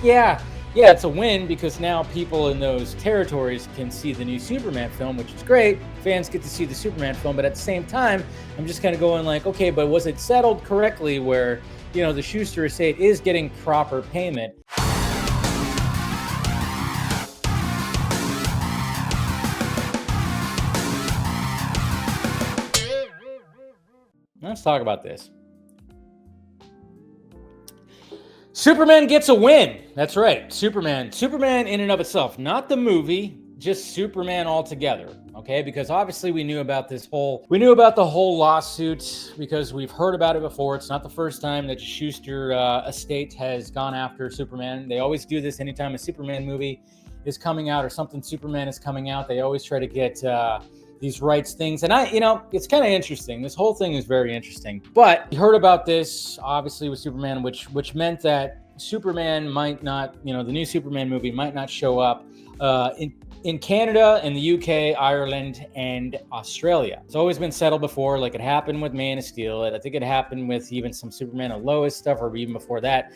yeah, it's a win because now people in those territories can see the new Superman film, which is great. Fans get to see the Superman film, but at the same time, I'm just kind of going like, okay, but was it settled correctly where, the Schuster Esate is getting proper payment? Let's talk about this. Superman gets a win. That's right. Superman in and of itself, not the movie, just Superman altogether. Okay, because obviously we knew about the whole lawsuit because we've heard about it before. It's not the first time that Schuster Estate has gone after Superman. They always do this anytime a Superman movie is coming out or something Superman is coming out. They always try to get these rights things. And it's kind of interesting. This whole thing is very interesting. But we heard about this, obviously, with Superman, which meant that Superman might not, the new Superman movie might not show up in Canada, in the UK, Ireland, and Australia. It's always been settled before, like it happened with Man of Steel. I think it happened with even some Superman and Lois stuff, or even before that,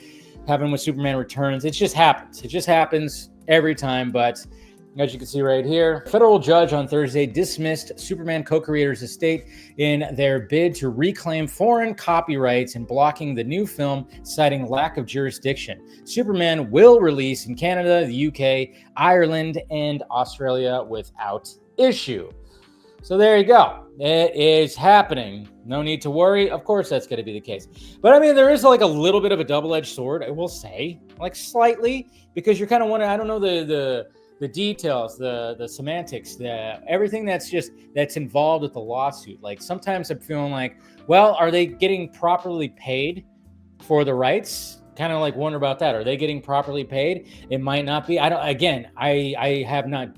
happened with Superman Returns. It just happens. It just happens every time, but as you can see right here, a federal judge on Thursday dismissed Superman co-creators' estate in their bid to reclaim foreign copyrights and blocking the new film, citing lack of jurisdiction. Superman will release in Canada, the UK, Ireland, and Australia without issue. So there you go. It is happening. No need to worry. Of course, that's going to be the case. But I mean, there is like a little bit of a double-edged sword, I will say, like slightly, because you're kind of wondering, I don't know the details, the semantics, everything that's involved with the lawsuit. Like sometimes I'm feeling like, well, are they getting properly paid for the rights? Kind of like wonder about that. Are they getting properly paid? It might not be. I have not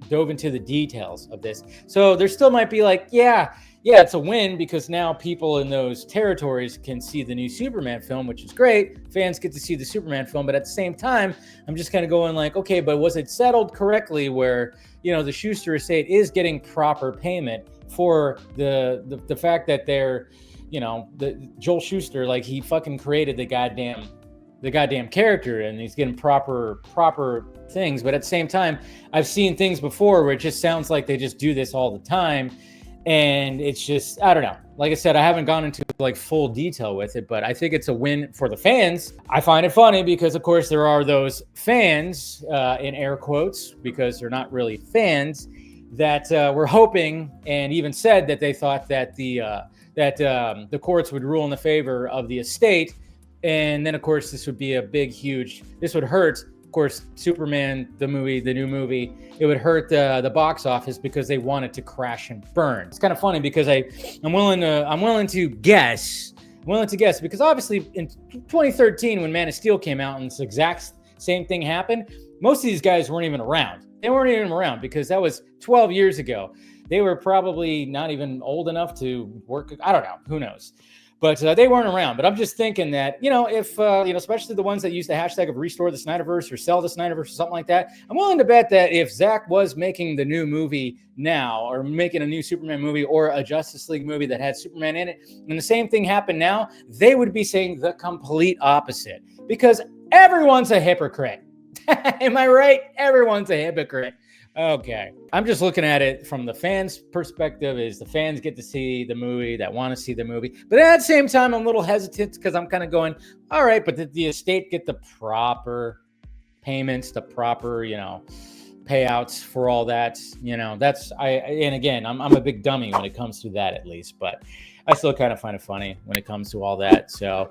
dove into the details of this. So there still might be like, yeah, it's a win because now people in those territories can see the new Superman film, which is great. Fans get to see the Superman film, but at the same time, I'm just kind of going like, okay, but was it settled correctly where, the Schuster Estate is getting proper payment for the fact that they're, the Joel Schuster, like he fucking created the goddamn character and he's getting proper things. But at the same time, I've seen things before where it just sounds like they just do this all the time. And it's just, I don't know. Like I said, I haven't gone into like full detail with it, but I think it's a win for the fans. I find it funny because, of course, there are those fans, in air quotes, because they're not really fans, that were hoping and even said that they thought that the courts would rule in the favor of the estate. And then, of course, this would be this would hurt. Of course, Superman, the movie, the new movie, it would hurt the box office because they want it to crash and burn. It's kind of funny because I'm willing to guess because obviously in 2013 when Man of Steel came out and this exact same thing happened, most of these guys weren't even around. They weren't even around because that was 12 years ago. They were probably not even old enough to work. I don't know. Who knows? But they weren't around. But I'm just thinking that, if, especially the ones that use the hashtag of restore the Snyderverse or sell the Snyderverse or something like that, I'm willing to bet that if Zack was making the new movie now or making a new Superman movie or a Justice League movie that had Superman in it, and the same thing happened now, they would be saying the complete opposite because everyone's a hypocrite. Am I right? Everyone's a hypocrite. Okay. I'm just looking at it from the fans' perspective is the fans get to see the movie that want to see the movie. But at the same time, I'm a little hesitant because I'm kind of going, all right, but did the estate get the proper payments, the proper, payouts for all that? And again, I'm a big dummy when it comes to that at least, but I still kind of find it funny when it comes to all that. So